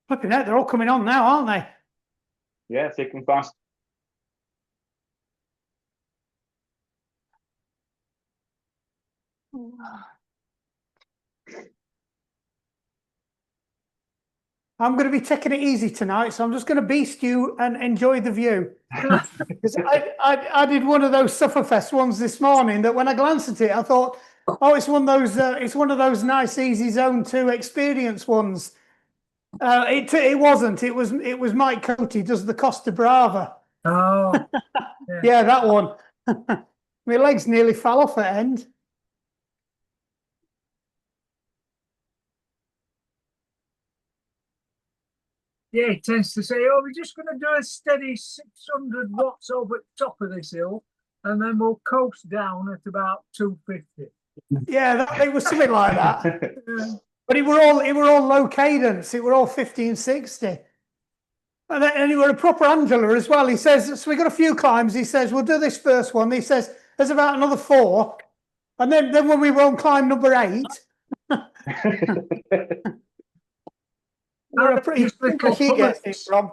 Flipping out, they're all coming on now, aren't they? Yeah, thick and fast. I'm going to be taking it easy tonight, so I'm just going to beast you and enjoy the view. Because I did one of those Sufferfest ones this morning that when I glanced at it, I thought, oh, it's one of those nice, easy Zone 2 experience ones. It wasn't. It was Mike Coty does the Costa Brava. Oh, Yeah, that one. My legs nearly fell off at end. yeah, he tends to say, oh, we're just going to do a steady 600 watts over the top of this hill, and then we'll coast down at about 250. Yeah, it was something like that. But it were all low cadence. It were all 50 and 60. And he were a proper Angela as well. He says, so we got a few climbs. He says, we'll do this first one. He says, there's about another 4. And then when we were on climb number 8, we're a pretty she gets it from.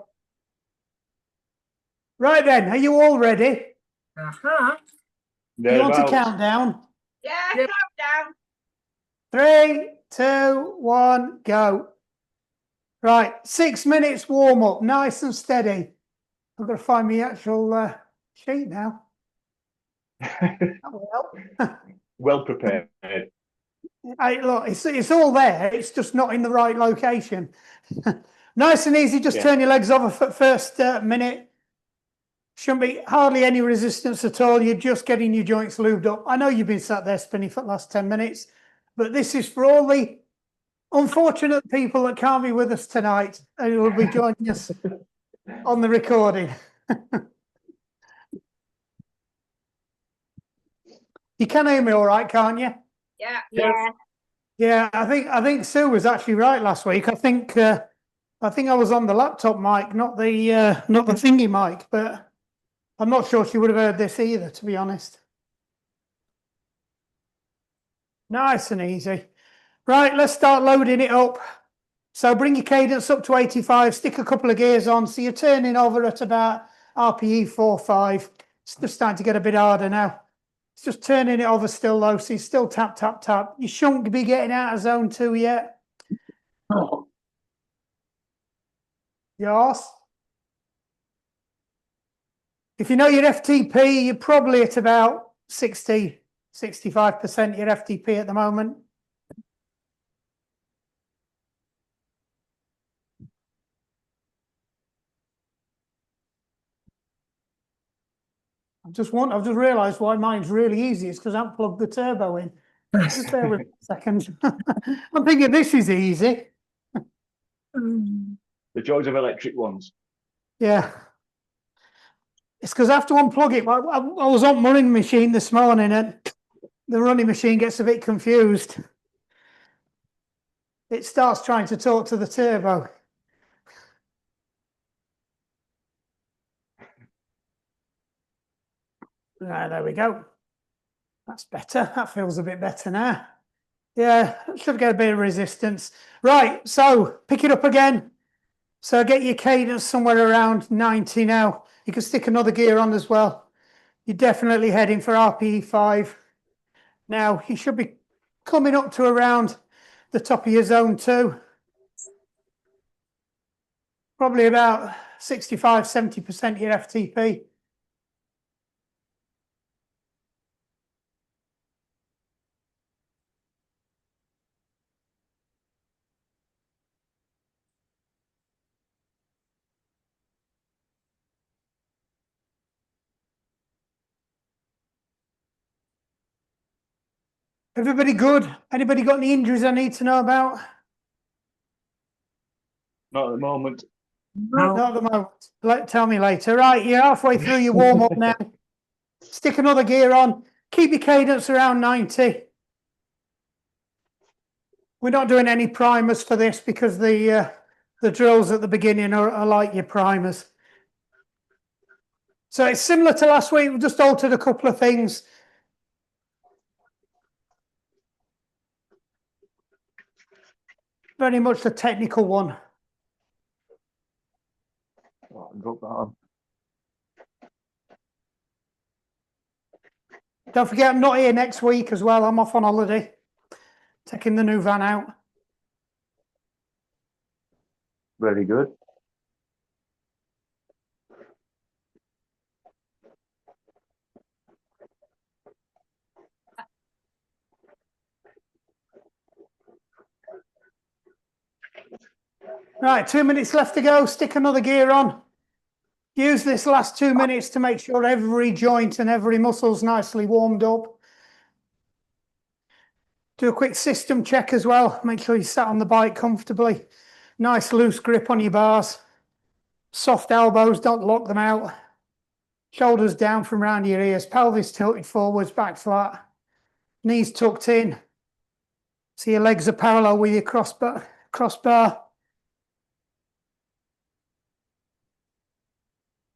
Right then, are you all ready? Uh-huh. You want to count down? Yeah, countdown. 3, 2, 1, go. Right, 6 minutes warm up, nice and steady. I've got to find my actual sheet now. That will help. Well prepared. Look, it's all there. It's just not in the right location. Nice and easy. Just turn your legs over for first minute. Shouldn't be hardly any resistance at all. You're just getting your joints lubed up. I know you've been sat there spinning for the last 10 minutes, but this is for all the unfortunate people that can't be with us tonight and who will be joining us on the recording. You can hear me all right, can't you? Yeah. Yeah, I think Sue was actually right last week. I think I was on the laptop mic, not the thingy mic, but I'm not sure she would have heard this either, to be honest. Nice and easy. Right, let's start loading it up. So bring your cadence up to 85, stick a couple of gears on. So you're turning over at about RPE 4.5. It's just starting to get a bit harder now. It's just turning it over still low, so you still tap, tap, tap. You shouldn't be getting out of zone 2 yet. Oh. Yes. If you know your FTP, you're probably at about 60, 65% your FTP at the moment. I've just realised why mine's really easy. It's because I haven't plugged the turbo in. Just bear with me a second. I'm thinking this is easy. The joys of electric ones. Yeah. It's because I have to unplug it. I was on running machine this morning and the running machine gets a bit confused. It starts trying to talk to the turbo. Right, there we go. That's better. That feels a bit better now. Yeah, should get a bit of resistance. Right, so pick it up again. So get your cadence somewhere around 90 now. You can stick another gear on as well. You're definitely heading for RPE 5. Now, you should be coming up to around the top of your zone 2. Probably about 65, 70% your FTP. Everybody good? Anybody got any injuries I need to know about? Not at the moment. No. Not at the moment. Tell me later. Right, you're halfway through your warm-up now. Stick another gear on. Keep your cadence around 90. We're not doing any primers for this because the drills at the beginning are like your primers. So it's similar to last week. We've just altered a couple of things. Very much the technical one. drop that on. Don't forget, I'm not here next week as well. I'm off on holiday, taking the new van out. Very good. Right, 2 minutes left to go. Stick another gear on. Use this last 2 minutes to make sure every joint and every muscle's nicely warmed up. Do a quick system check as well. Make sure you sat on the bike comfortably. Nice loose grip on your bars. Soft elbows, don't lock them out. Shoulders down from around your ears. Pelvis tilted forwards, back flat. Knees tucked in. So your legs are parallel with your crossbar.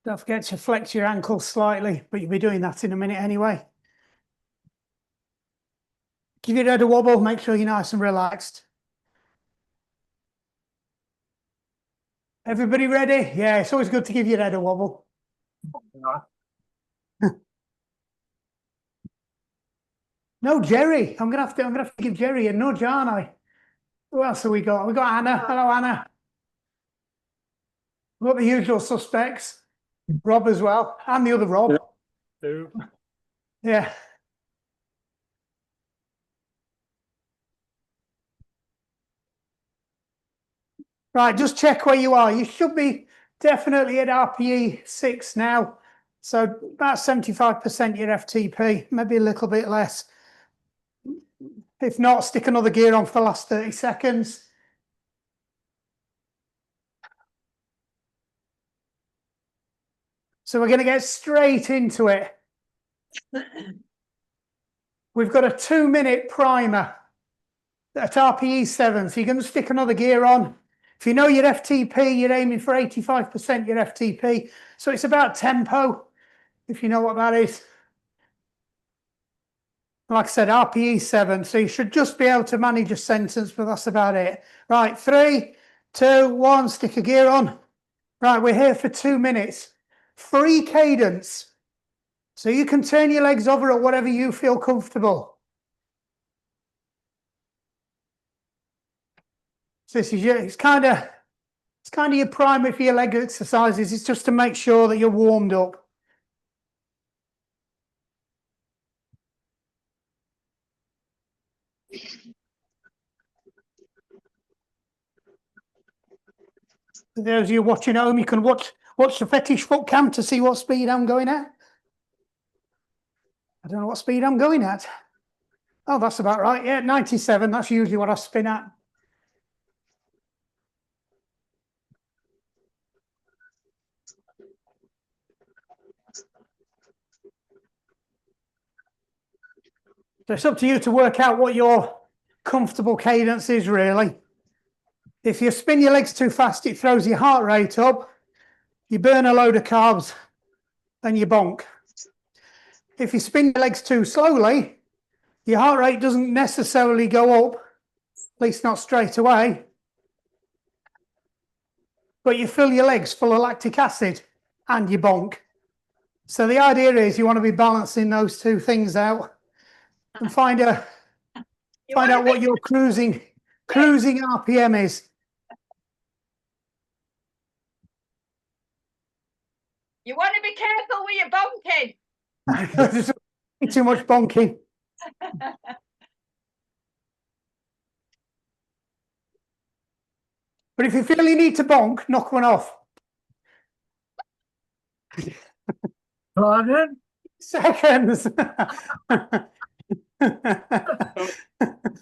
Don't forget to flex your ankles slightly, but you'll be doing that in a minute anyway. Give your head a wobble, make sure you're nice and relaxed. Everybody ready? Yeah, it's always good to give your head a wobble. No, Jerry. I'm gonna have to give Jerry a nudge, aren't I? Who else have we got? We got Anna. Hello, Anna. We've got the usual suspects. Rob as well, and the other Rob. Yeah. Right, just check where you are. You should be definitely at RPE 6 now. So about 75% your FTP, maybe a little bit less. If not, stick another gear on for the last 30 seconds. So we're going to get straight into it. We've got a 2-minute primer at RPE 7. So you're going to stick another gear on. If you know your FTP, you're aiming for 85% your FTP. So it's about tempo, if you know what that is. Like I said, RPE 7. So you should just be able to manage a sentence, but that's about it. Right, 3, 2, 1, stick a gear on. Right, we're here for 2 minutes. Free cadence. So you can turn your legs over at whatever you feel comfortable. So this is it's kind of your primer for your leg exercises. It's just to make sure that you're warmed up. For those of you watching at home, you can watch the fetish foot cam to see what speed I'm going at. I don't know what speed I'm going at. Oh, that's about right. Yeah, 97. That's usually what I spin at. So it's up to you to work out what your comfortable cadence is, really. If you spin your legs too fast, it throws your heart rate up. You burn a load of carbs and you bonk. If you spin your legs too slowly, your heart rate doesn't necessarily go up, at least not straight away. But you fill your legs full of lactic acid and you bonk. So the idea is you want to be balancing those two things out and find out what your cruising RPM is. You want to be careful with your bonking. There's too much bonking. But if you feel you need to bonk, knock one off. Pardon? Seconds.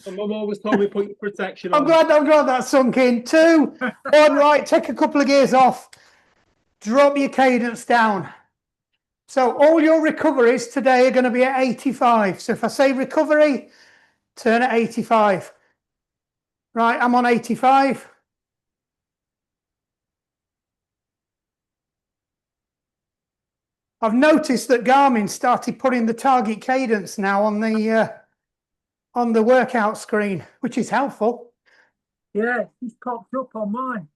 Mum always told me put your protection I'm on. glad that sunk in. 2, 1, right, take a couple of gears off. Drop your cadence down. So all your recoveries today are going to be at 85. So if I say recovery, turn at 85. Right, I'm on 85. I've noticed that Garmin started putting the target cadence now on the workout screen, which is helpful. Yeah, it's popped up on mine.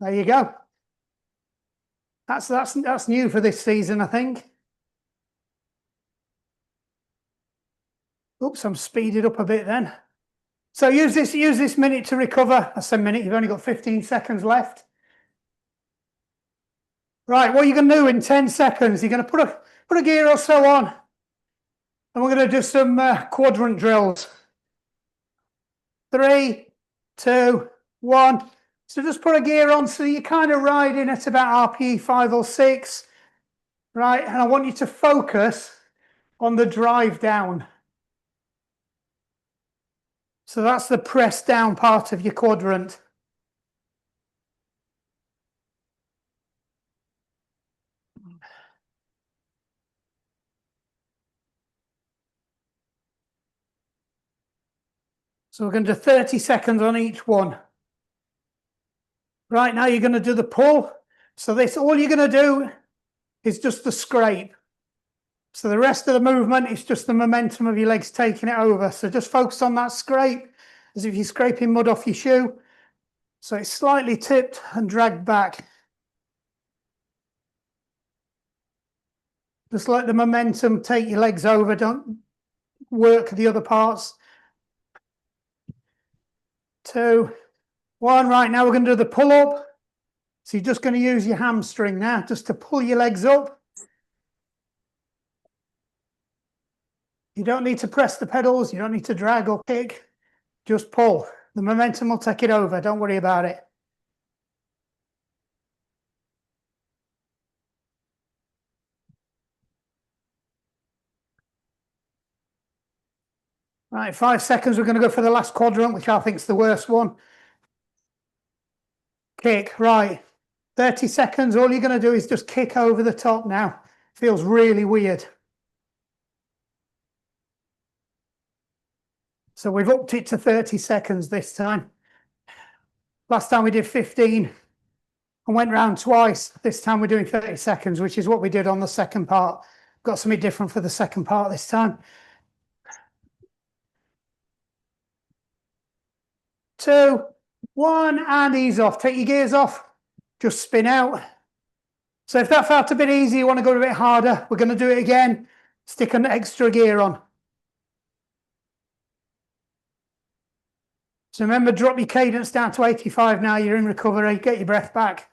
There you go. That's new for this season, I think. Oops, I'm speeded up a bit then. So use this minute to recover. That's a minute, you've only got 15 seconds left. Right, what are you going to do in 10 seconds? You're going to put a gear or so on. And we're going to do some quadrant drills. 3, 2, 1. So just put a gear on so you're kind of riding at about RPE 5 or 6. Right, and I want you to focus on the drive down. So that's the press down part of your quadrant. So we're going to do 30 seconds on each one. Right, now you're going to do the pull. So this, all you're going to do is just the scrape. So the rest of the movement is just the momentum of your legs taking it over. So just focus on that scrape as if you're scraping mud off your shoe. So it's slightly tipped and dragged back. Just let the momentum take your legs over. Don't work the other parts. 2, 1. Right, now we're going to do the pull up. So you're just going to use your hamstring now just to pull your legs up. You don't need to press the pedals. You don't need to drag or kick. Just pull. The momentum will take it over. Don't worry about it. Right, 5 seconds. We're going to go for the last quadrant, which I think is the worst one. Kick. Right. 30 seconds. All you're going to do is just kick over the top now. Feels really weird. So we've upped it to 30 seconds this time. Last time we did 15 and went round twice. This time we're doing 30 seconds, which is what we did on the second part. Got something different for the second part this time. 2, 1, and ease off. Take your gears off. Just spin out. So if that felt a bit easy, you want to go a bit harder, we're going to do it again. Stick an extra gear on. So remember, drop your cadence down to 85 now. You're in recovery. Get your breath back.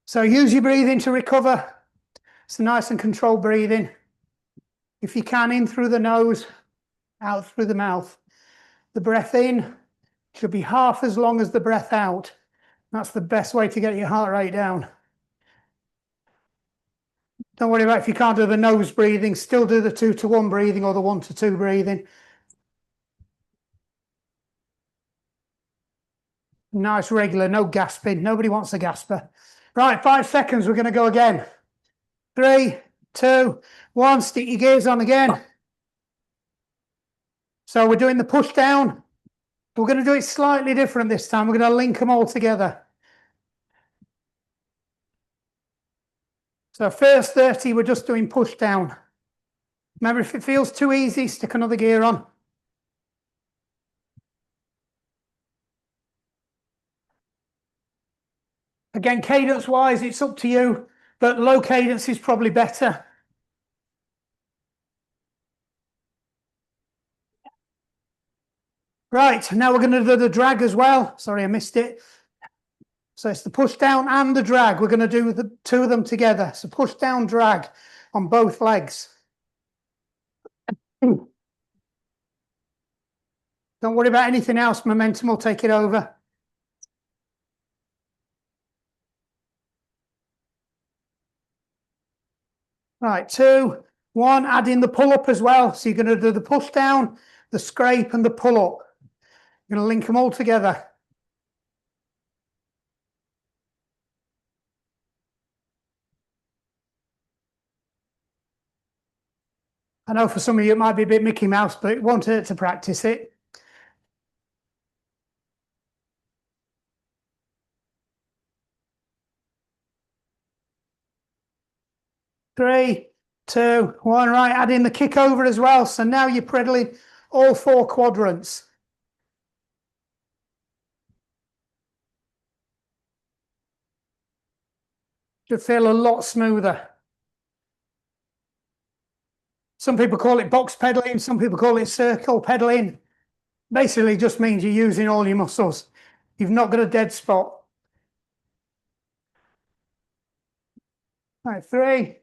So use your breathing to recover. It's nice and controlled breathing. If you can, in through the nose, out through the mouth. The breath in should be half as long as the breath out. That's the best way to get your heart rate down. Don't worry about if you can't do the nose breathing, still do the 2 to 1 breathing or the 1 to 2 breathing. Nice regular, no gasping. Nobody wants a gasper. Right, 5 seconds, we're going to go again. 3, 2, 1, stick your gears on again. So we're doing the push down. We're going to do it slightly different this time. We're going to link them all together. So first 30, we're just doing push down. Remember, if it feels too easy, stick another gear on. Again, cadence-wise, it's up to you, but low cadence is probably better. Right, now we're going to do the drag as well. Sorry, I missed it. So it's the push down and the drag. We're going to do the 2 of them together. So push down, drag on both legs. Don't worry about anything else. Momentum will take it over. Right, 2, 1, add in the pull up as well. So you're going to do the push down, the scrape and the pull up. You're going to link them all together. I know for some of you it might be a bit Mickey Mouse, but it won't hurt to practice it. Three, 2, 1, right, add in the kick over as well. So now you're pedaling all 4 quadrants. Should feel a lot smoother. Some people call it box pedaling, some people call it circle pedaling. Basically just means you're using all your muscles. You've not got a dead spot. Right, 3,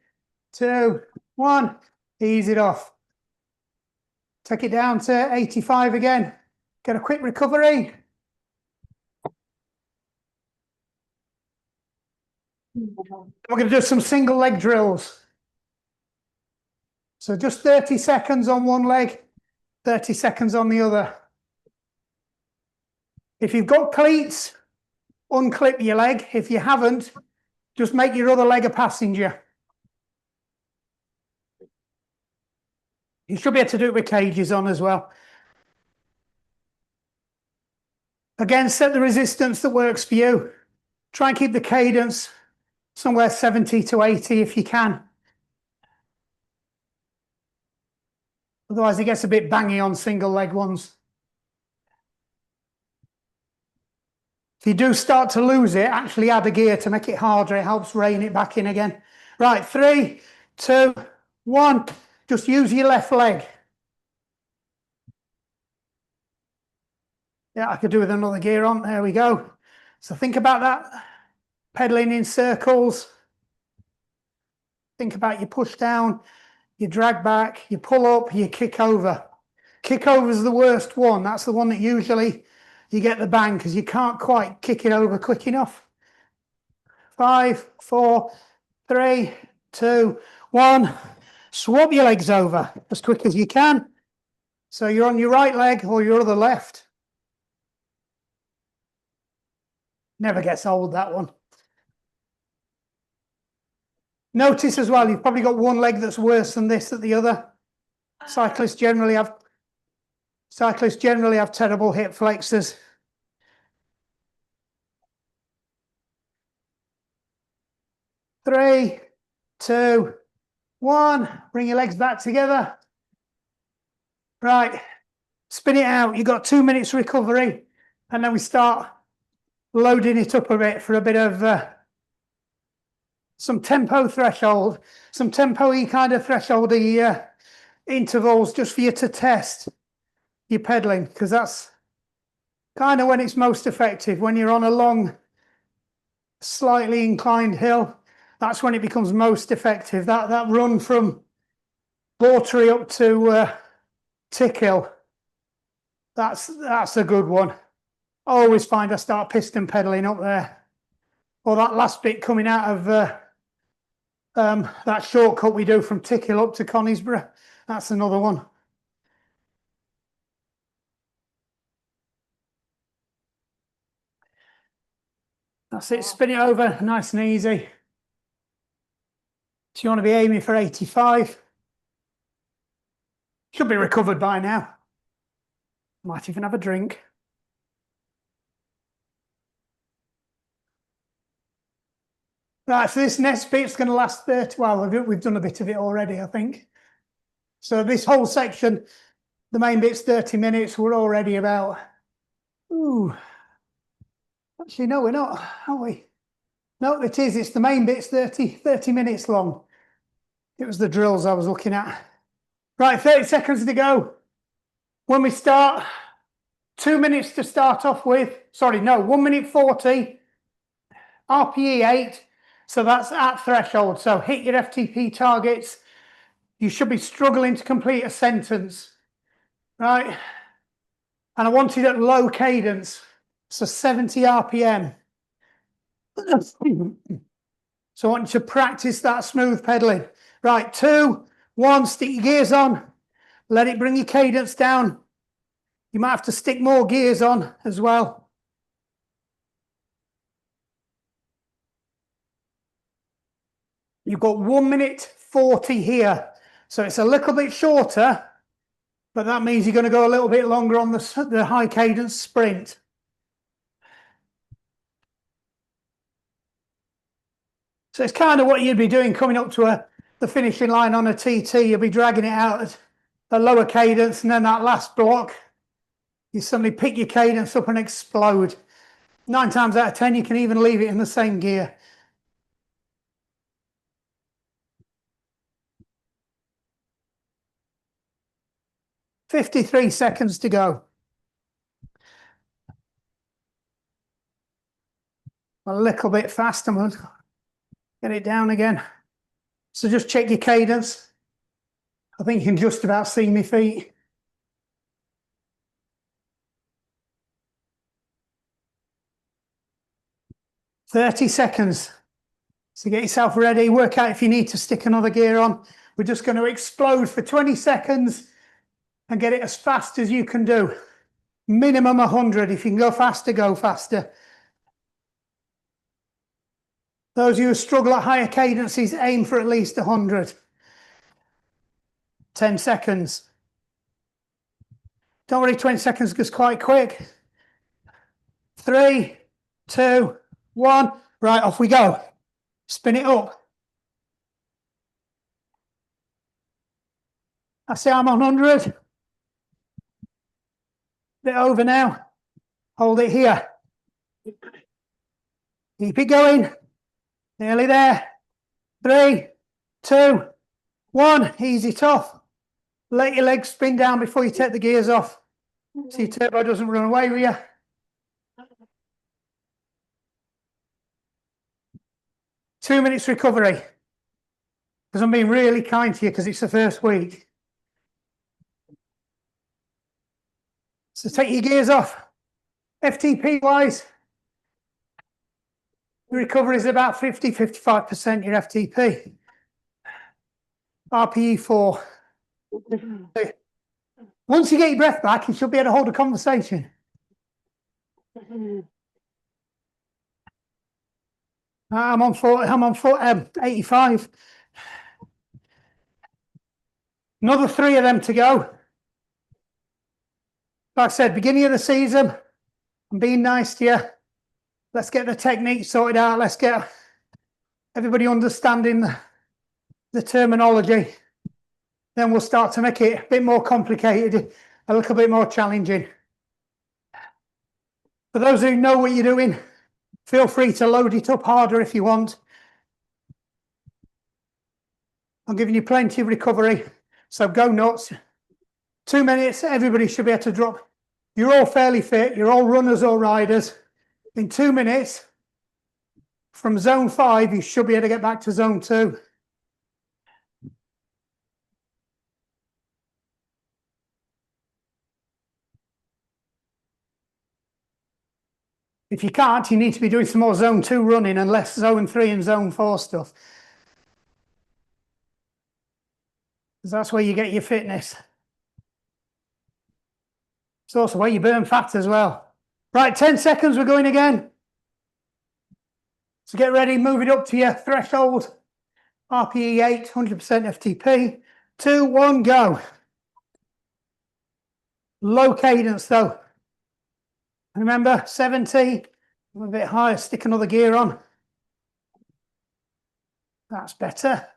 2, 1, ease it off. Take it down to 85 again. Get a quick recovery. We're going to do some single leg drills. So just 30 seconds on one leg, 30 seconds on the other. If you've got cleats, unclip your leg. If you haven't, just make your other leg a passenger. You should be able to do it with cages on as well. Again, set the resistance that works for you. Try and keep the cadence somewhere 70 to 80 if you can. Otherwise it gets a bit bangy on single leg ones. If you do start to lose it, actually add a gear to make it harder. It helps rein it back in again. Right, 3, 2, 1. Just use your left leg. Yeah, I could do with another gear on. There we go. So think about that. Pedaling in circles. Think about your push down, your drag back, your pull up, your kick over. Kick over is the worst one. That's the one that usually you get the bang because you can't quite kick it over quick enough. 5, 4, 3, 2, 1. Swap your legs over as quick as you can. So you're on your right leg or your other left. Never gets old, that one. Notice as well, you've probably got one leg that's worse than this at the other. Cyclists generally have terrible hip flexors. Three, 2, 1. Bring your legs back together. Right, spin it out. You've got 2 minutes recovery, and then we start loading it up a bit for a bit of some tempo threshold, some tempo-y kind of threshold-y intervals just for you to test your pedaling, because that's kind of when it's most effective. When you're on a long, slightly inclined hill, that's when it becomes most effective. That run from Bawtry up to Tickhill, that's a good one. I always find I start piston pedaling up there. Or that last bit coming out of that shortcut we do from Tickhill up to Conisborough. That's another one. That's it, spin it over, nice and easy. So you want to be aiming for 85. Should be recovered by now. Might even have a drink. Right, so this next bit's going to last 30, well, we've done a bit of it already, I think. So this whole section, the main bit's 30 minutes. We're already about, actually, no, we're not, are we? No, it is. It's the main bit's 30 minutes long. It was the drills I was looking at. Right, 30 seconds to go. When we start, 2 minutes to start off with. Sorry, no, 1 minute 40. RPE 8. So that's at threshold. So hit your FTP targets. You should be struggling to complete a sentence. Right? And I want it at low cadence. So 70 RPM. So I want you to practice that smooth pedaling. Right, 2, 1, stick your gears on. Let it bring your cadence down. You might have to stick more gears on as well. You've got 1 minute 40 here. So it's a little bit shorter, but that means you're going to go a little bit longer on the high cadence sprint. So it's kind of what you'd be doing coming up to the finishing line on a TT. You'll be dragging it out a lower cadence, and then that last block, you suddenly pick your cadence up and explode. 9 times out of 10, you can even leave it in the same gear. "53 seconds to go." A little bit faster, man. Get it down again. So just check your cadence. I think you can just about see my feet. 30 seconds. So get yourself ready. Work out if you need to stick another gear on. We're just going to explode for 20 seconds and get it as fast as you can do. Minimum 100. If you can go faster, go faster. Those of you who struggle at higher cadences, aim for at least 100. 10 seconds. Don't worry, 20 seconds goes quite quick. 3, 2, 1. Right, off we go. Spin it up. I say I'm on 100. Bit over now. Hold it here. Keep it going. Nearly there. 3, 2, 1. Ease it off. Let your legs spin down before you take the gears off, so your turbo doesn't run away with you. Two minutes recovery, because I'm being really kind to you because it's the first week. So take your gears off. FTP wise, your recovery is about 50–55% your FTP. RPE 4. Once you get your breath back, you should be able to hold a conversation. I'm on 85. Another 3 of them to go. Like I said, beginning of the season, I'm being nice to you. Let's get the technique sorted out. Let's get everybody understanding the terminology. Then we'll start to make it a bit more complicated, a little bit more challenging. For those who know what you're doing, feel free to load it up harder if you want. I'm giving you plenty of recovery, so go nuts. 2 minutes, everybody should be able to drop. You're all fairly fit, you're all runners or riders. In 2 minutes, from zone 5, you should be able to get back to zone 2. If you can't, you need to be doing some more zone 2 running and less zone 3 and zone 4 stuff. Because that's where you get your fitness. It's also where you burn fat as well. Right, 10 seconds, we're going again. So get ready, move it up to your threshold. RPE 8, 100% FTP. 2, 1, go. Low cadence though. Remember, 70, a bit higher, stick another gear on. That's better.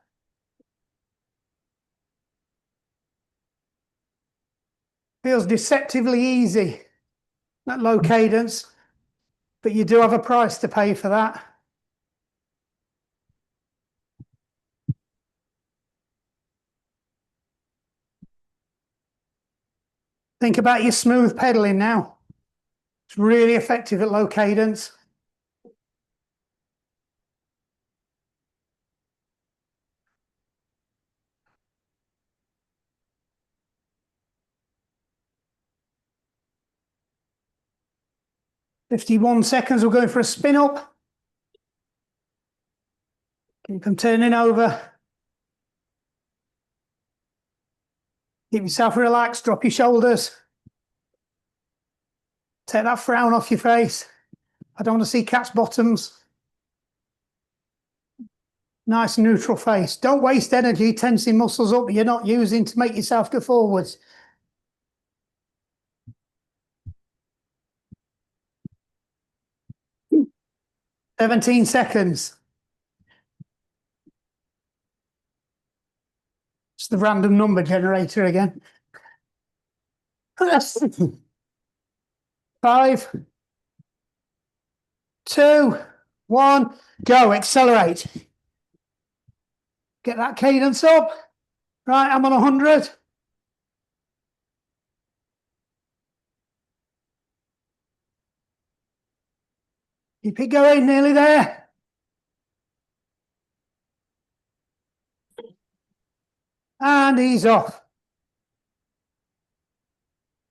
Feels deceptively easy, that low cadence, but you do have a price to pay for that. Think about your smooth pedaling now. It's really effective at low cadence. "51 seconds, we're going for a spin up. Keep them turning over. Keep yourself relaxed, drop your shoulders. Take that frown off your face. I don't want to see cat's bottoms. Nice neutral face. Don't waste energy tensing muscles up you're not using to make yourself go forwards. "17 seconds. It's the random number generator again. 5, 2, 1, go, accelerate. Get that cadence up. Right, I'm on 100. Keep it going, nearly there. And ease off.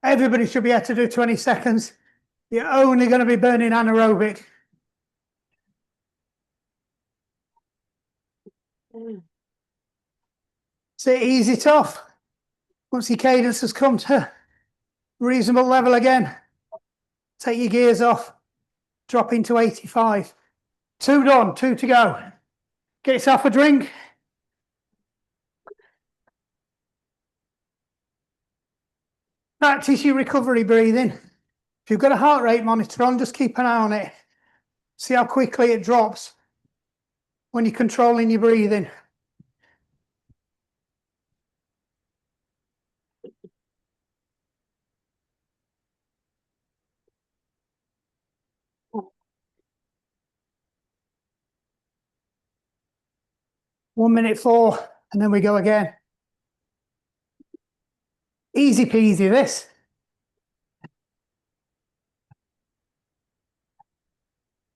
Everybody should be able to do 20 seconds. You're only going to be burning anaerobic. So ease it off. Once your cadence has come to reasonable level again, take your gears off, drop into 85. 2 done, 2 to go. Get yourself a drink. Practice your recovery breathing. If you've got a heart rate monitor on, just keep an eye on it. See how quickly it drops when you're controlling your breathing. One minute 4, and then we go again. Easy peasy, this.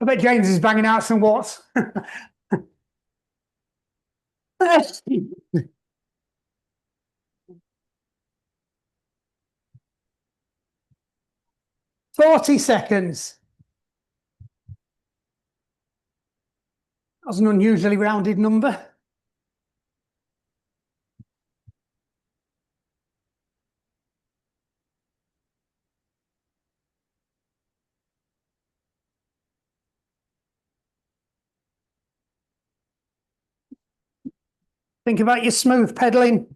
I bet James is banging out some watts. 40 seconds. That was an unusually rounded number. Think about your smooth pedaling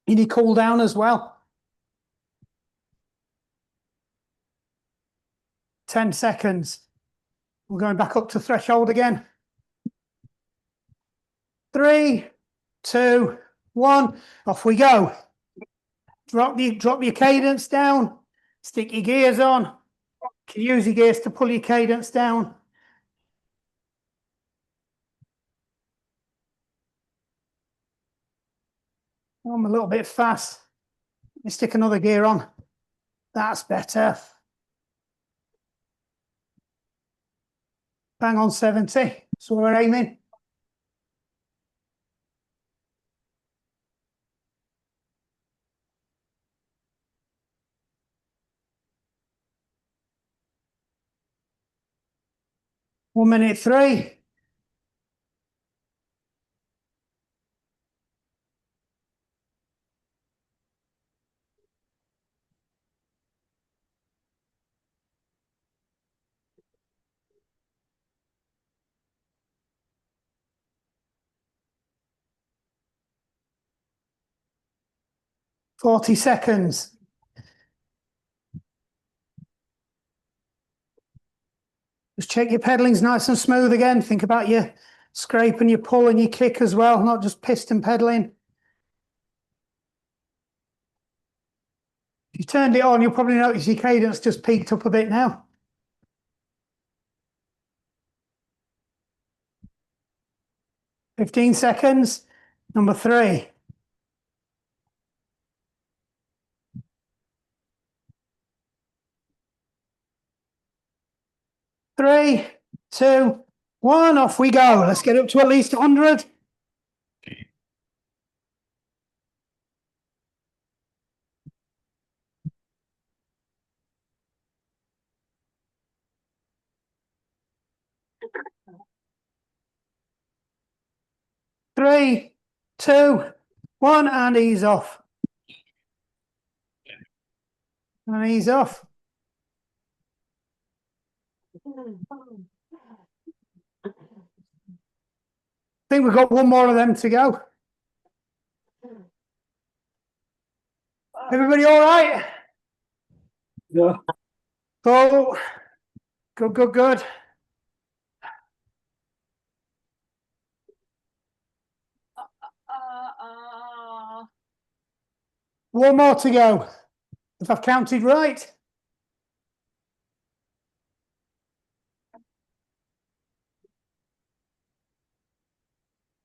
in your cool down as well. 10 seconds. We're going back up to threshold again. 3, 2, 1. Off we go. Drop your cadence down. Stick your gears on. You can use your gears to pull your cadence down. I'm a little bit fast. Let me stick another gear on. That's better. Bang on 70. So we're aiming. One minute 3. Forty seconds. Just check your pedaling's nice and smooth again. Think about your scrape and your pull and your kick as well, not just piston pedaling. If you turned it on, you'll probably notice your cadence just peaked up a bit now. "15 seconds. Number 3. 3, 2, 1. Off we go. Let's get up to at least 100. Three, 2, 1, and ease off. And ease off. I think we've got one more of them to go. Everybody all right? Yeah. Oh, good, good, good. One more to go. If I've counted right.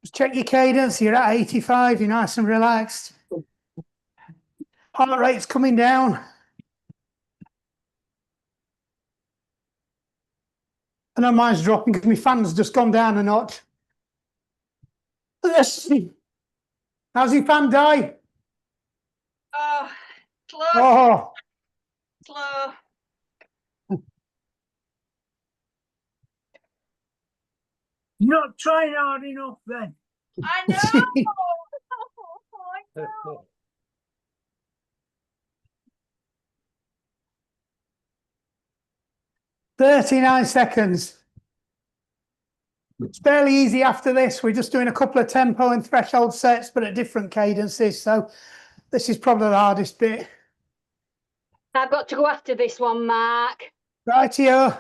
Just check your cadence, you're at 85, you're nice and relaxed. Heart rate's coming down. I know mine's dropping because my fan's just gone down a notch. How's your fan die? Oh, slow, Oh, slow. You're not trying hard enough then. I know. I know. 39 seconds. It's fairly easy after this. We're just doing a couple of tempo and threshold sets, but at different cadences. So this is probably the hardest bit. I've got to go after this one, Mark. Rightio.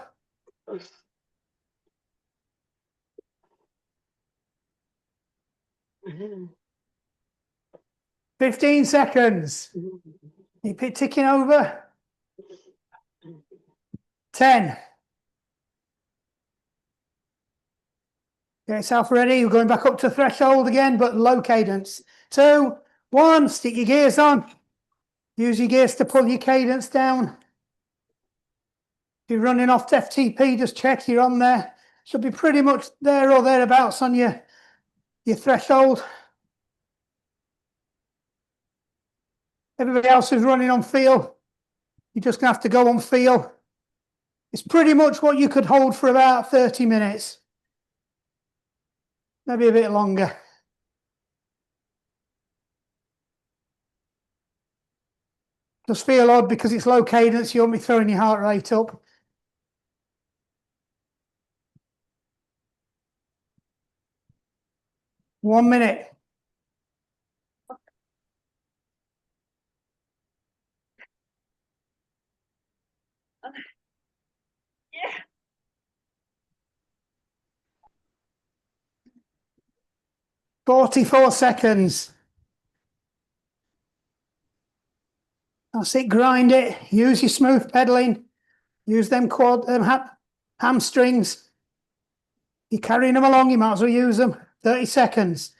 15 seconds. Keep it ticking over. 10. Get yourself ready. You're going back up to threshold again, but low cadence. 2, 1. Stick your gears on. Use your gears to pull your cadence down. If you're running off FTP, just check you're on there. Should be pretty much there or thereabouts on your threshold. Everybody else is running on feel. You're just going to have to go on feel. It's pretty much what you could hold for about 30 minutes. Maybe a bit longer. Just feel odd because it's low cadence. You won't be throwing your heart rate up. One minute. Yeah. 44 seconds. That's it, grind it. Use your smooth pedaling. Use them hamstrings. You're carrying them along, you might as well use them. 30 seconds.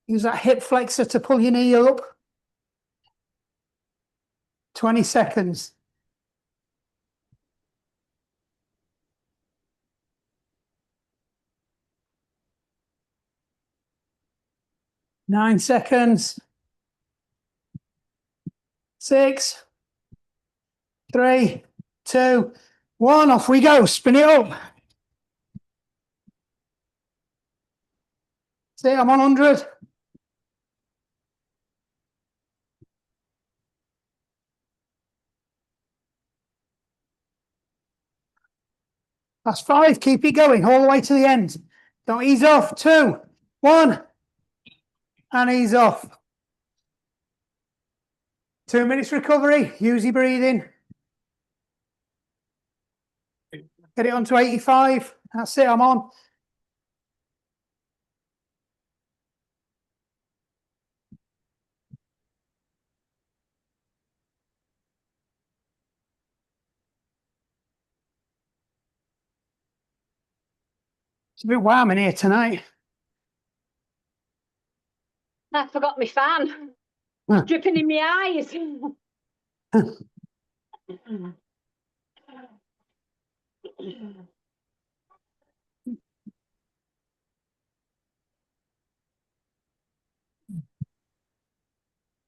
Use that hip flexor to pull your knee up. 20 seconds. Nine seconds. 6, 3, 2, 1. Off we go. Spin it up. See, I'm on 100. That's 5. Keep it going all the way to the end. Don't ease off. 2, 1. And ease off. 2 minutes recovery. Use your breathing. Get it onto 85. That's it. I'm on. It's a bit warm in here tonight. I forgot my fan. Huh. Dripping in my eyes.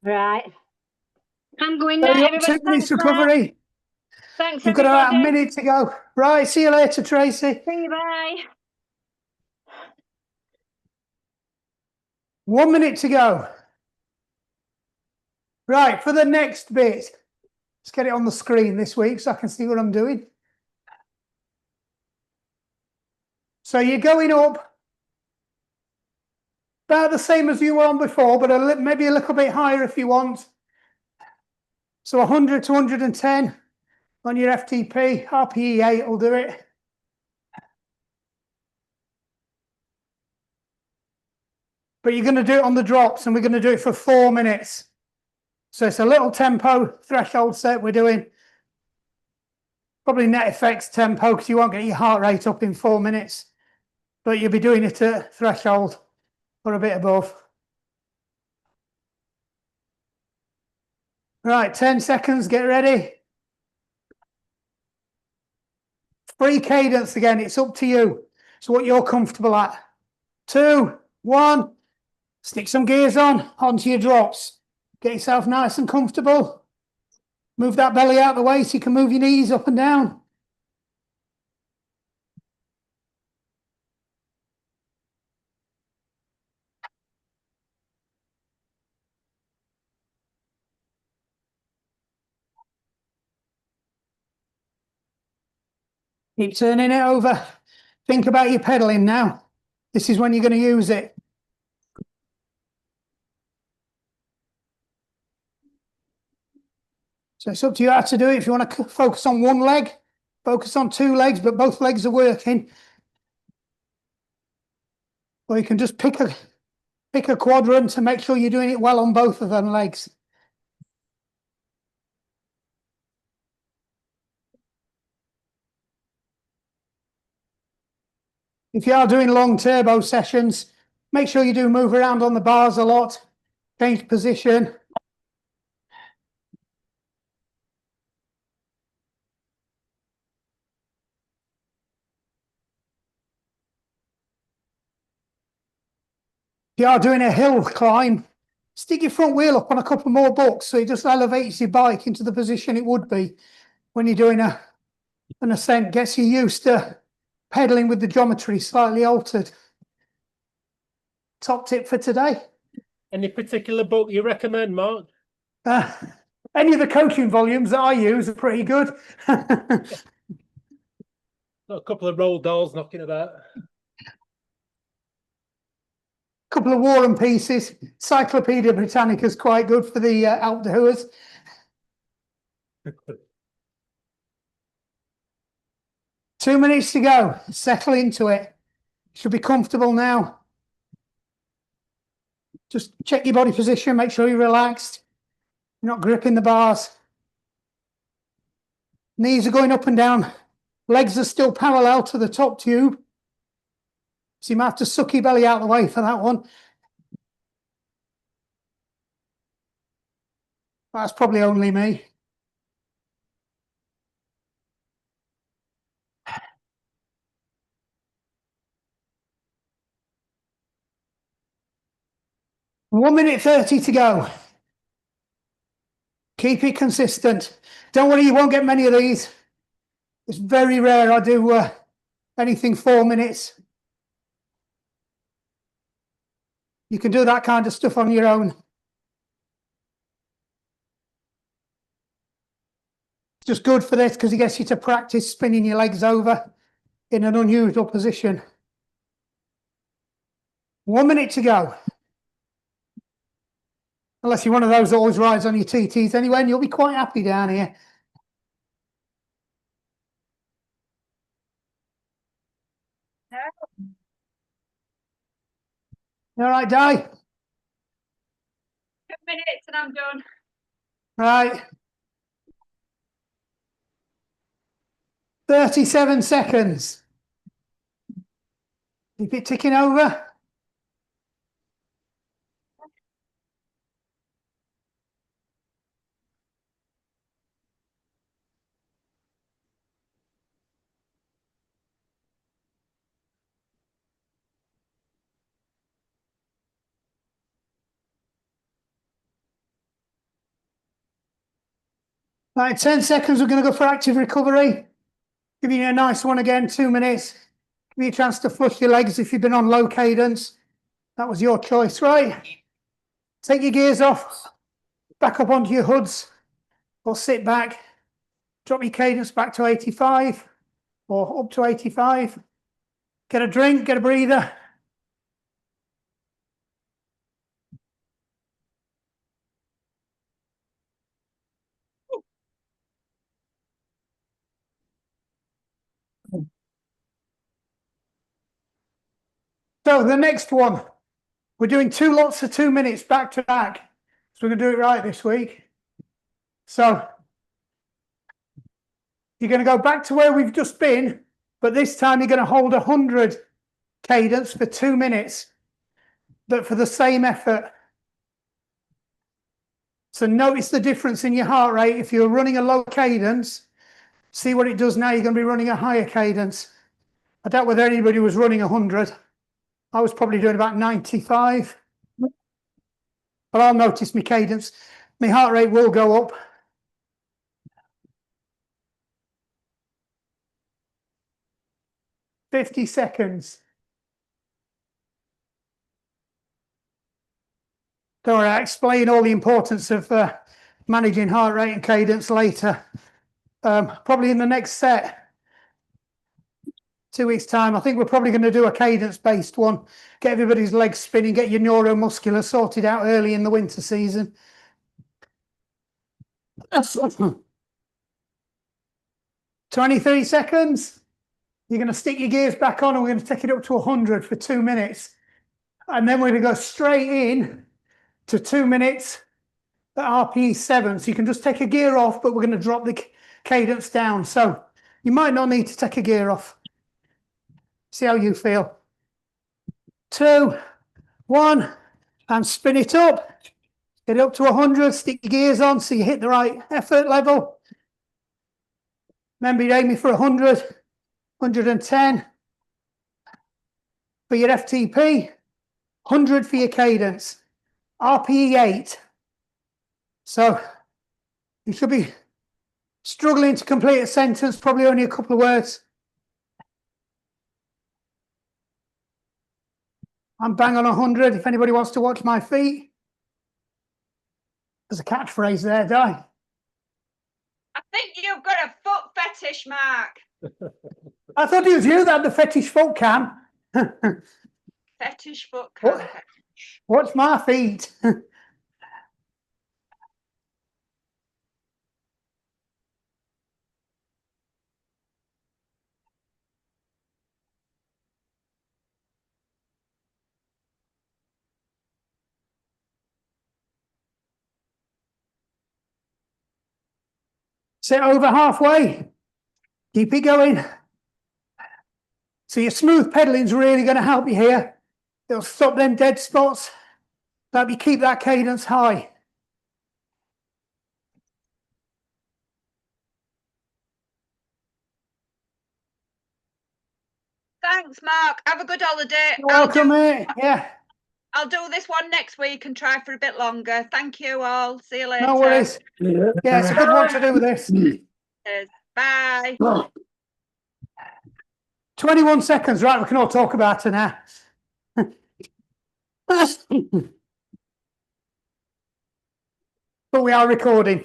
Right. I'm going now. Everybody, 2 minutes thanks, Mark. recovery. Thanks, You've got about a everybody. minute to go. Right, see you later, Tracy. See you, bye. 1 minute to go. Right, for the next bit, let's get it on the screen this week so I can see what I'm doing. So you're going up about the same as you were on before, but maybe a little bit higher if you want. So 100 to 110 on your FTP. RPE 8 will do it. but you're going to do it on the drops, and we're going to do it for 4 minutes. So it's a little tempo threshold set we're doing. Probably net effects tempo because you won't get your heart rate up in 4 minutes, but you'll be doing it at threshold or a bit above. Right, 10 seconds, get ready. Free cadence again, it's up to you. So what you're comfortable at. 2, 1, stick some gears onto your drops. Get yourself nice and comfortable. Move that belly out of the way so you can move your knees up and down. Keep turning it over. Think about your pedaling now. This is when you're going to use it. So it's up to you how to do it. If you want to focus on one leg, focus on 2 legs, but both legs are working. Or you can just pick a quadrant and make sure you're doing it well on both of them legs. If you are doing long turbo sessions, make sure you do move around on the bars a lot, change position. If you are doing a hill climb, stick your front wheel up on a couple more bucks so it just elevates your bike into the position it would be when you're doing an ascent, gets you used to pedaling with the geometry slightly altered. Top tip for today. Any particular book you recommend, Mark? Any of the coaching volumes that I use are pretty good. Got a couple of roll dolls knocking about. Couple of War and Pieces. Cyclopedia Britannica is quite good for the outdoors. Two minutes to go. Settle into it. Should be comfortable now. Just check your body position. Make sure you're relaxed. You're not gripping the bars. Knees are going up and down. Legs are still parallel to the top tube. So you might have to suck your belly out of the way for that one. That's probably only me. One minute 30 to go. Keep it consistent. Don't worry, you won't get many of these. It's very rare I do anything 4 minutes. You can do that kind of stuff on your own. It's just good for this because it gets you to practice spinning your legs over in an unusual position. 1 minute to go. Unless you're one of those that always rides on your TTs anyway, and you'll be quite happy down here. All right, Di? 2 minutes and I'm done. Right. 37 seconds. Keep it ticking over. Right, 10 seconds, we're going to go for active recovery. Give you a nice one again, 2 minutes. Give you a chance to flush your legs if you've been on low cadence. That was your choice, right? Take your gears off, back up onto your hoods, or sit back. Drop your cadence back to 85, or up to 85. Get a drink, get a breather. So the next one, We're doing 2 lots of 2 minutes back to back. So we're going to do it right this week. So you're going to go back to where we've just been, but this time you're going to hold 100 cadence for 2 minutes, but for the same effort. So notice the difference in your heart rate. If you're running a low cadence, see what it does now. You're going to be running a higher cadence. I doubt whether anybody was running 100. I was probably doing about 95. But I'll notice my cadence. My heart rate will go up. "50 seconds. Don't worry, I'll explain all the importance of managing heart rate and cadence later. Probably in the next set. 2 weeks' time. I think we're probably going to do a cadence-based one. Get everybody's legs spinning, get your neuromuscular sorted out early in the winter season. 23 seconds. You're going to stick your gears back on and we're going to take it up to 100 for 2 minutes. And then we're going to go straight in to 2 minutes at RPE 7. So you can just take a gear off, but we're going to drop the cadence down. So you might not need to take a gear off. See how you feel. 2, 1, and spin it up. Get it up to 100, stick your gears on so you hit the right effort level. Remember, you're aiming for 100, 110 for your FTP, 100 for your cadence, RPE 8. So you should be struggling to complete a sentence, probably only a couple of words. I'm bang on 100 if anybody wants to watch my feet. There's a catchphrase there, Di. I think you've got a foot fetish, Mark. I thought it was you that had the fetish foot cam. Fetish foot cam. Watch my feet. Sit over halfway. Keep it going. So your smooth pedalling is really going to help you here. It'll stop them dead spots. Help you keep that cadence high. Thanks, Mark. Have a good holiday. You're welcome, mate. Yeah. I'll do this one next week and try for a bit longer. Thank you all. See you later. No worries. Yeah, it's a good one to do this. Cheers. Bye. 21 seconds, right? We can all talk about it now. But we are recording.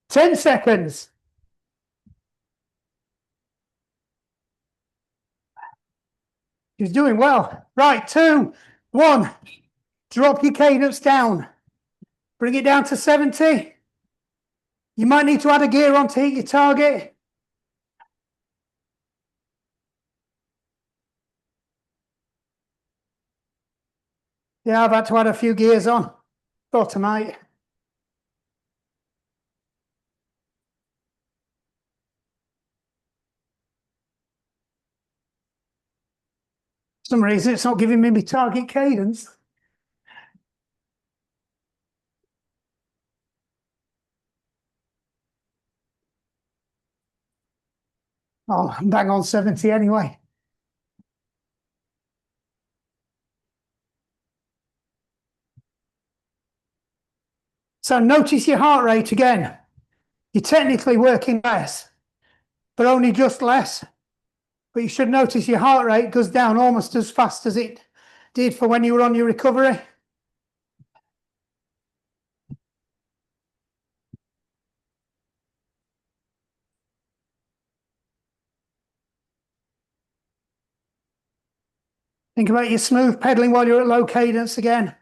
10 seconds. He's doing well. Right, 2, 1. Drop your cadence down. Bring it down to 70. You might need to add a gear on to hit your target. Yeah, I've had to add a few gears on. Thought I might. For some reason, it's not giving me my target cadence. Oh, I'm bang on 70 anyway. So notice your heart rate again. You're technically working less, but only just less. But you should notice your heart rate goes down almost as fast as it did for when you were on your recovery. Think about your smooth pedaling while you're at low cadence again.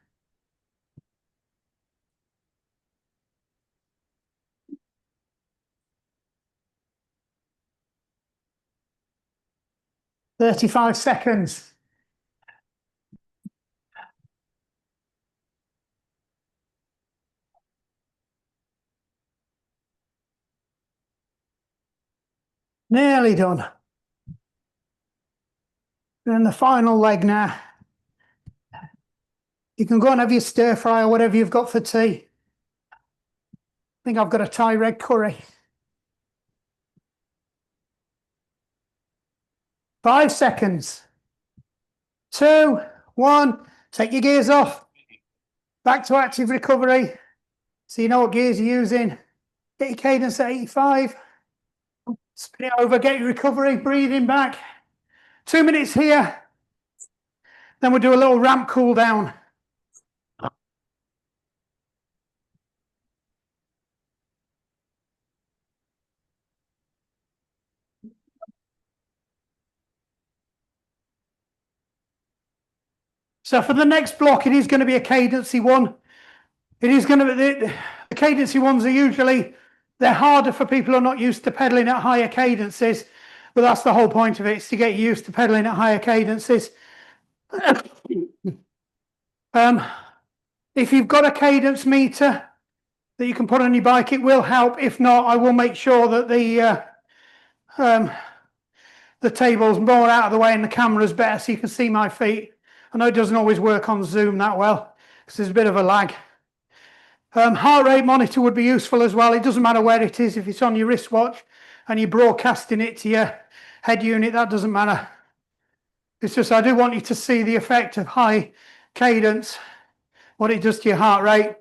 "35 seconds. Nearly done. And the final leg now. You can go and have your stir fry or whatever you've got for tea. I think I've got a Thai red curry. 5 seconds. 2, 1. Take your gears off. Back to active recovery. So you know what gears you're using. Get your cadence at 85. Spin it over, get your recovery, breathing back. 2 minutes here. Then we'll do a little ramp cool down. So for the next block, it is going to be a cadency one. It is going to be the cadency ones are usually, they're harder for people who are not used to pedaling at higher cadences, but that's the whole point of it, is to get you used to pedaling at higher cadences. If you've got a cadence meter that you can put on your bike, it will help. If not, I will make sure that the table's more out of the way and the camera's better so you can see my feet. I know it doesn't always work on Zoom that well because there's a bit of a lag. Heart rate monitor would be useful as well. It doesn't matter where it is. If it's on your wristwatch and you're broadcasting it to your head unit, that doesn't matter. It's just I do want you to see the effect of high cadence, what it does to your heart rate.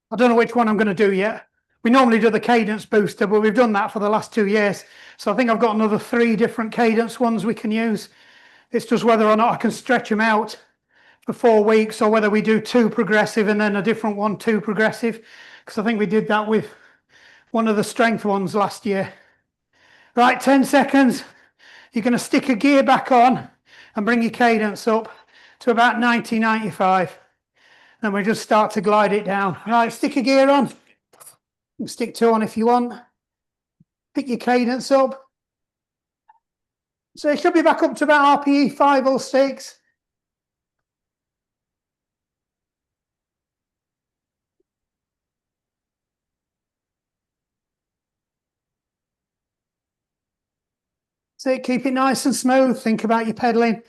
I don't know which one I'm going to do yet. We normally do the cadence booster, but we've done that for the last 2 years. So I think I've got another 3 different cadence ones we can use. It's just whether or not I can stretch them out for 4 weeks or whether we do 2 progressive and then a different one, 2 progressive. Because I think we did that with one of the strength ones last year. Right, 10 seconds. You're going to stick a gear back on and bring your cadence up to about 90, 95. And we just start to glide it down. Right, stick a gear on. You can stick 2 on if you want. Pick your cadence up. So it should be back up to about RPE 5 or 6. So keep it nice and smooth. Think about your pedaling.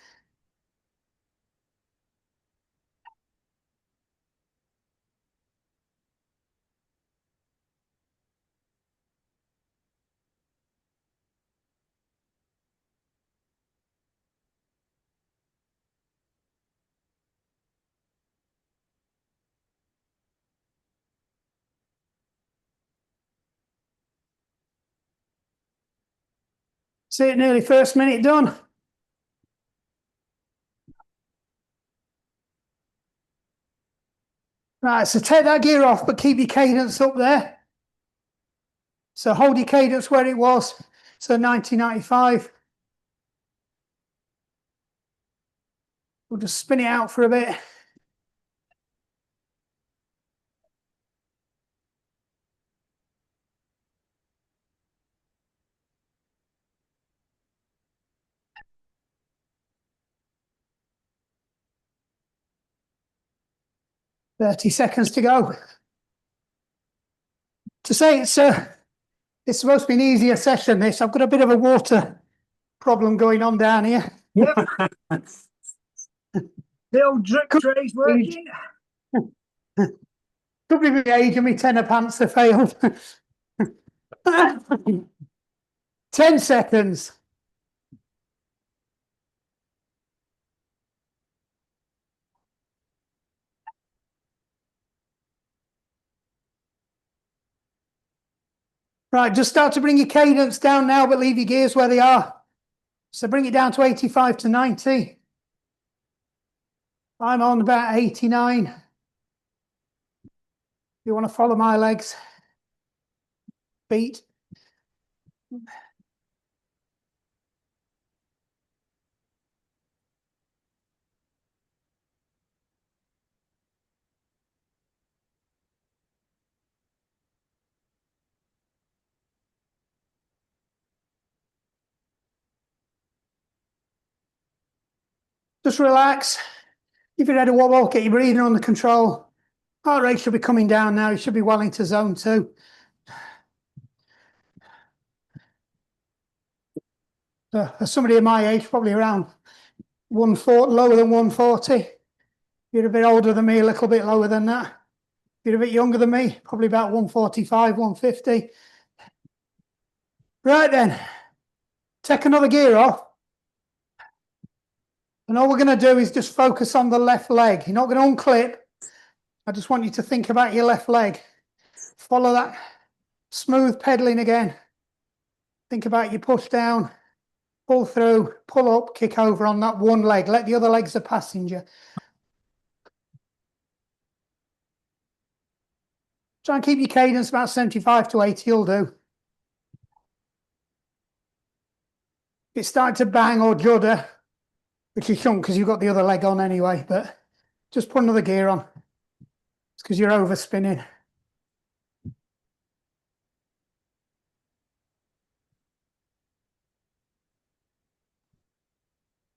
See it nearly first minute done. Right, so take that gear off, but keep your cadence up there. So hold your cadence where it was. So 90, 95. We'll just spin it out for a bit. "30 seconds to go." To say it's supposed to be an easier session, this. I've got a bit of a water problem going on down here. Yep. The old drip tray's working. Could be the age of me tenner pants have failed. 10 seconds. Right, just start to bring your cadence down now, but leave your gears where they are. So bring it down to 85 to 90. I'm on about 89. You want to follow my legs. Feet. Just relax. If you're head a wobble, get your breathing under control. Heart rate should be coming down now. You should be well into zone 2. For somebody of my age, probably around 140, lower than 140. You're a bit older than me, a little bit lower than that. You're a bit younger than me, probably about 145, 150. Right then, take another gear off. And all we're going to do is just focus on the left leg. You're not going to unclip. I just want you to think about your left leg. Follow that smooth pedaling again. Think about your push down, pull through, pull up, kick over on that one leg. Let the other leg's a passenger. Try and keep your cadence about 75 to 80, you'll do. If it's starting to bang or judder, which you shouldn't because you've got the other leg on anyway, but just put another gear on. It's because you're overspinning.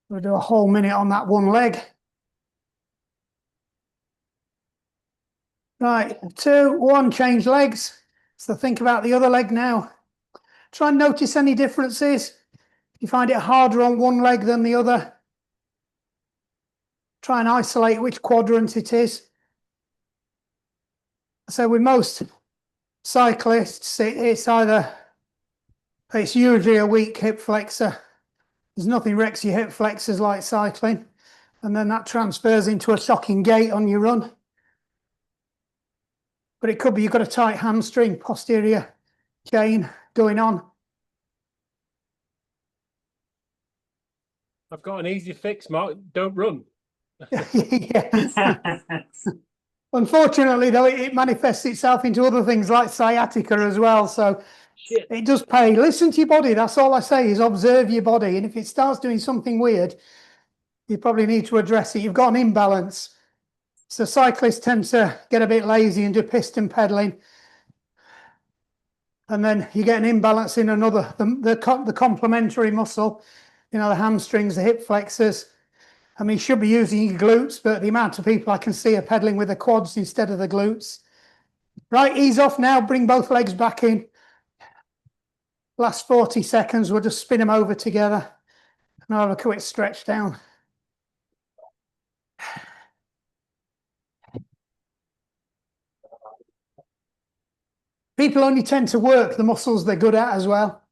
We'll do a whole minute on that one leg. Right, 2, 1, change legs. So think about the other leg now. Try and notice any differences. If you find it harder on one leg than the other, try and isolate which quadrant it is. So with most cyclists, it's usually a weak hip flexor. There's nothing wrecks your hip flexors like cycling. And then that transfers into a shocking gait on your run. But it could be you've got a tight hamstring, posterior chain going on. I've got an easy fix, Mark. Don't run. Yeah. Unfortunately, though, it manifests itself into other things like sciatica as well. So Shit. it does pay. Listen to your body. That's all I say is observe your body. And if it starts doing something weird, you probably need to address it. You've got an imbalance. So cyclists tend to get a bit lazy and do piston pedaling. And then you get an imbalance in another, the complementary muscle, you know, the hamstrings, the hip flexors. I mean, you should be using your glutes, but the amount of people I can see are pedaling with the quads instead of the glutes. Right, ease off now, bring both legs back in. Last 40 seconds, we'll just spin them over together. And I'll have a quick stretch down. People only tend to work the muscles they're good at as well.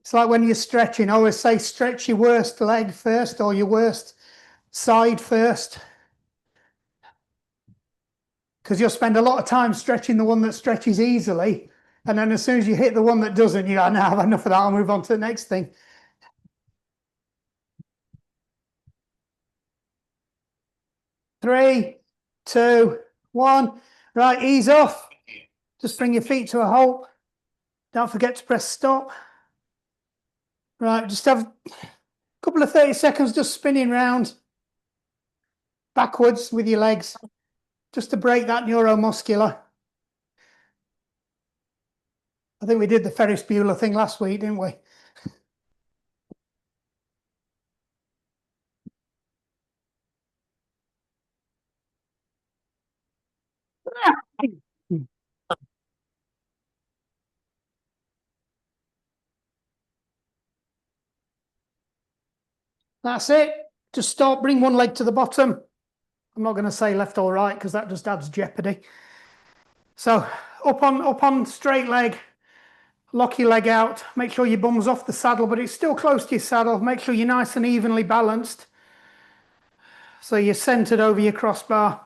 It's like when you're stretching, I always say stretch your worst leg first or your worst side first. Because you'll spend a lot of time stretching the one that stretches easily. And then as soon as you hit the one that doesn't, you go, now I've had enough of that, I'll move on to the next thing. Three, two, one. Right, ease off. Just bring your feet to a halt. Don't forget to press stop. Right, just have a couple of 30 seconds just spinning round backwards with your legs, just to break that neuromuscular. I think we did the Ferris Bueller thing last week, didn't we? That's it. Just stop, bring one leg to the bottom. I'm not going to say left or right because that just adds jeopardy. So up on straight leg, lock your leg out, make sure your bum's off the saddle, but it's still close to your saddle. Make sure you're nice and evenly balanced. So you're centered over your crossbar.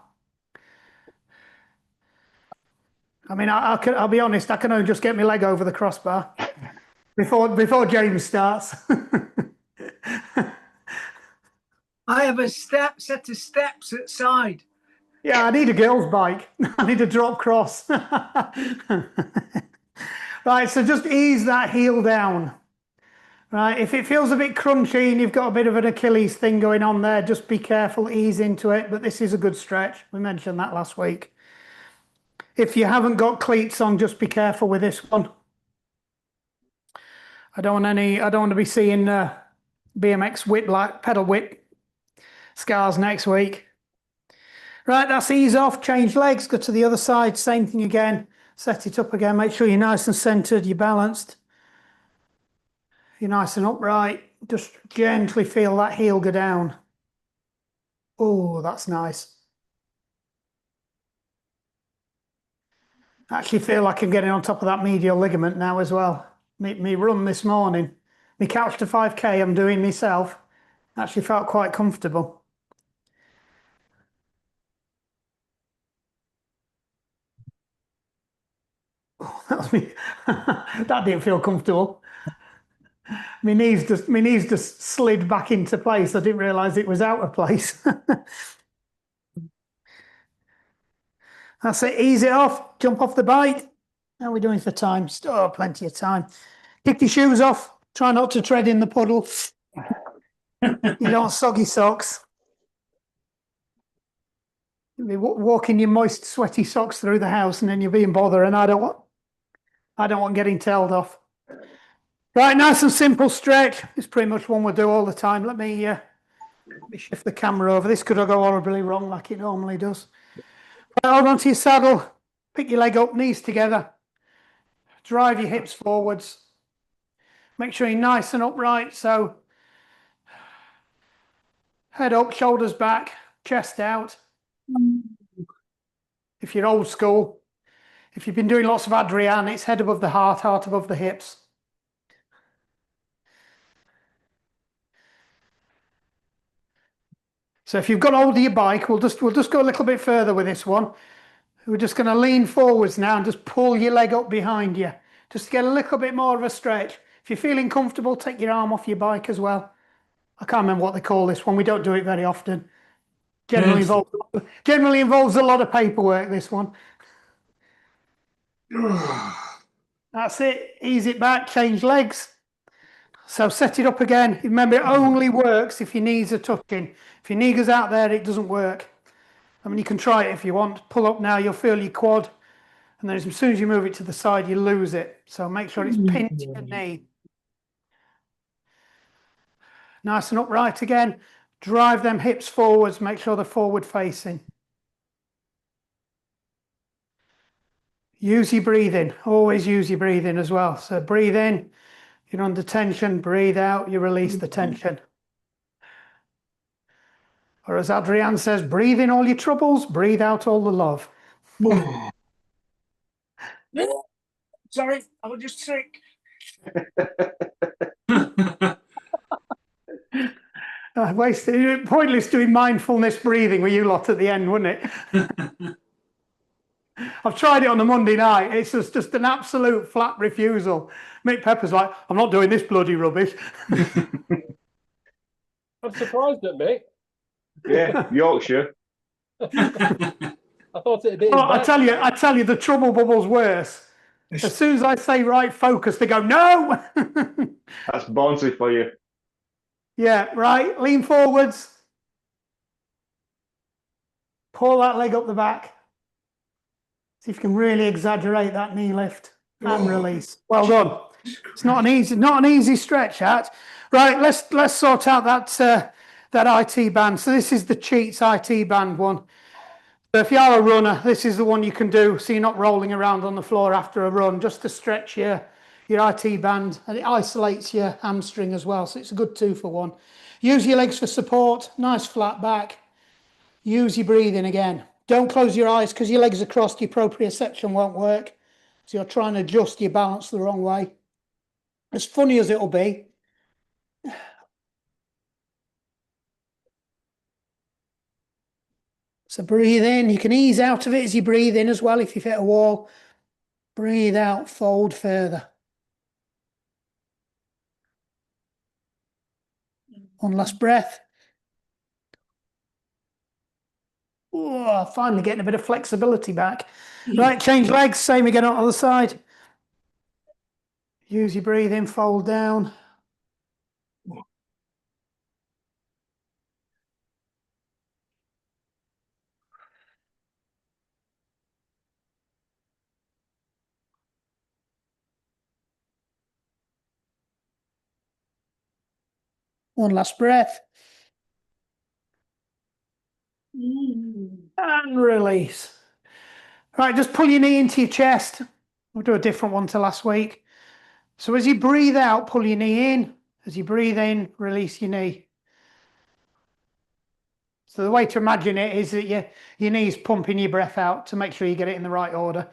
I mean, I'll be honest, I can only just get my leg over the crossbar before James starts. I have a set of steps at side. Yeah, I need a girl's bike. I need a drop cross. Right, so just ease that heel down. Right, if it feels a bit crunchy and you've got a bit of an Achilles thing going on there, just be careful, ease into it. But this is a good stretch. We mentioned that last week. If you haven't got cleats on, just be careful with this one. I don't want to be seeing BMX whip, like pedal whip Scars next week. Right, that's ease off, change legs, go to the other side, same thing again. Set it up again, make sure you're nice and centered, you're balanced. You're nice and upright. Just gently feel that heel go down. Oh, that's nice. I actually feel like I'm getting on top of that medial ligament now as well. Me run this morning, me couch to 5K I'm doing myself, actually felt quite comfortable. Oh, that was me. That didn't feel comfortable. My knees just slid back into place. I didn't realise it was out of place. That's it, ease it off, jump off the bike. How are we doing for time? Still plenty of time. Kick your shoes off, try not to tread in the puddle. You don't want soggy socks. You'll be walking your moist, sweaty socks through the house and then you're being bothered, and I don't want getting tailed off. Right, nice and simple stretch. It's pretty much one we do all the time. Let me shift the camera over. This could go horribly wrong like it normally does. Right, hold on to your saddle. Pick your leg up, knees together. Drive your hips forwards. Make sure you're nice and upright. So head up, shoulders back, chest out. If you're old school, if you've been doing lots of Adrian, it's head above the heart, heart above the hips. So if you've got hold of your bike, we'll just go a little bit further with this one. We're just going to lean forwards now and just pull your leg up behind you, just to get a little bit more of a stretch. If you're feeling comfortable, take your arm off your bike as well. I can't remember what they call this one. We don't do it very often. Generally involves a lot of paperwork, this one. That's it. Ease it back, change legs. So set it up again. Remember, it only works if your knees are touching. If your knee goes out there, it doesn't work. I mean, you can try it if you want. Pull up now, you'll feel your quad. And then as soon as you move it to the side, you lose it. So make sure it's pinned to your knee. Nice and upright again. Drive them hips forwards. Make sure they're forward facing. Use your breathing. Always use your breathing as well. So breathe in. You're under tension. Breathe out. You release the tension. Or as Adrian says, breathe in all your troubles. Breathe out all the love. Sorry, I was just sick. Wasted, pointless doing mindfulness breathing with you lot at the end, wouldn't it? I've tried it on a Monday night. It's just an absolute flat refusal. Mick Pepper's like, I'm not doing this bloody rubbish. I'm surprised at me. Yeah, Yorkshire. I thought it'd be. Oh, I tell you, the trouble bubble's worse. As soon as I say right focus, they go, no. That's Bonsley for you. Yeah, right. Lean forwards. Pull that leg up the back. See if you can really exaggerate that knee lift and release. Well done. It's not an easy stretch, that. Right, let's sort out that IT band. So this is the Cheats IT band one. So if you are a runner, this is the one you can do, so you're not rolling around on the floor after a run, just to stretch your IT band, and it isolates your hamstring as well, so it's a good 2-for-1. Use your legs for support, nice flat back. Use your breathing again. Don't close your eyes, because your legs are crossed, your proprioception won't work. So you're trying to adjust your balance the wrong way. As funny as it'll be, so breathe in. You can ease out of it as you breathe in as well if you've hit a wall. Breathe out, fold further. One last breath. Oh, finally getting a bit of flexibility back. Right, change legs, same again on the other side. Use your breathing, fold down. One last breath. And release. Right, just pull your knee into your chest. We'll do a different one to last week. So as you breathe out, pull your knee in. As you breathe in, release your knee. So the way to imagine it is that your knee's pumping your breath out to make sure you get it in the right order.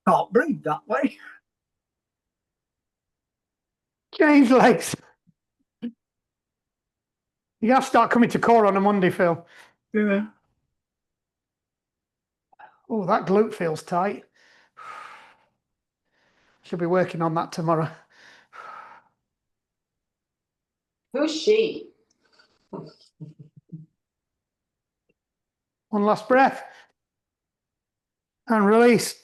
Can't breathe that way. Change legs. You have to start coming to core on a Monday, Phil. Yeah. Oh, that glute feels tight. Should be working on that tomorrow. Who's she? One last breath. And release.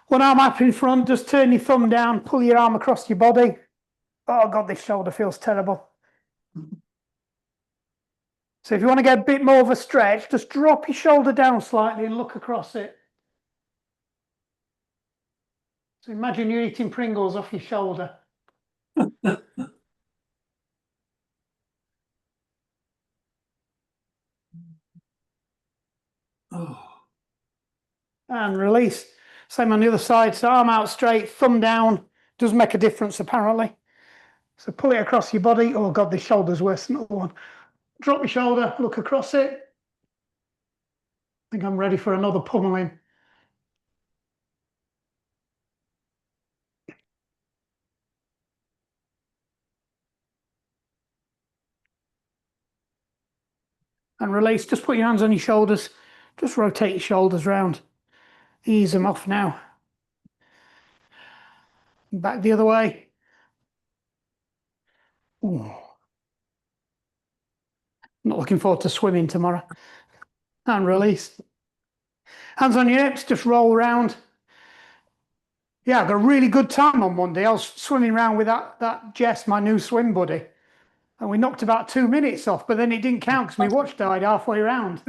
One arm up in front, just turn your thumb down, pull your arm across your body. Oh God, this shoulder feels terrible. So if you want to get a bit more of a stretch, just drop your shoulder down slightly and look across it. So imagine you're eating Pringles off your shoulder. And release. Same on the other side. So arm out straight, thumb down. Does make a difference apparently. So pull it across your body. Oh God, this shoulder's worse than the other one. Drop your shoulder, look across it. I think I'm ready for another pummeling. And release. Just put your hands on your shoulders. Just rotate your shoulders round. Ease them off now. Back the other way. Ooh. Not looking forward to swimming tomorrow. And release. Hands on your hips, just roll around. Yeah, I got a really good time on Monday. I was swimming around with that Jess, my new swim buddy. And we knocked about 2 minutes off, but then it didn't count because my watch died halfway around.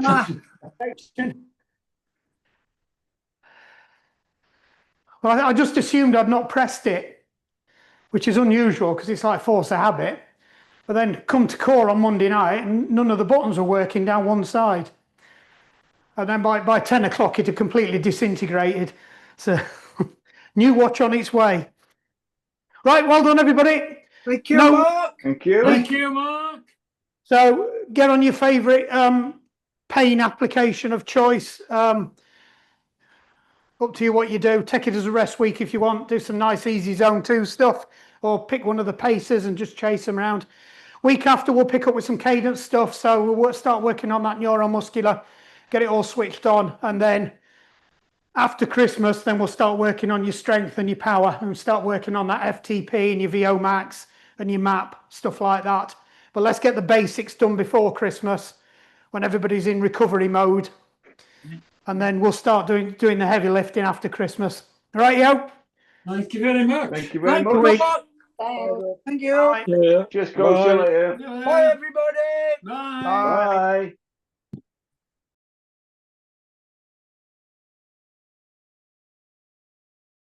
Well, I just assumed I'd not pressed it, which is unusual because it's like force of habit. But then come to core on Monday night and none of the buttons were working down one side. And then by 10 o'clock it had completely disintegrated. So new watch on its way. Right, well done everybody. Thank you, No- Mark. Thank you. Thank you, Mark. So get on your favourite pain application of choice. Up to you what you do. Take it as a rest week if you want. Do some nice easy zone 2 stuff, or pick one of the paces and just chase them around. Week after we'll pick up with some cadence stuff, so we'll start working on that neuromuscular, get it all switched on, and then after Christmas then we'll start working on your strength and your power, and start working on that FTP and your VO max and your map, stuff like that. But let's get the basics done before Christmas when everybody's in recovery mode. And then we'll start doing the heavy lifting after Christmas. All right, yo? Thank you very much. Thank you very Thank you, much. Mark. Thanks. Thank you. Bye. Yeah. Just go. See you later. Bye, everybody. Bye. Bye.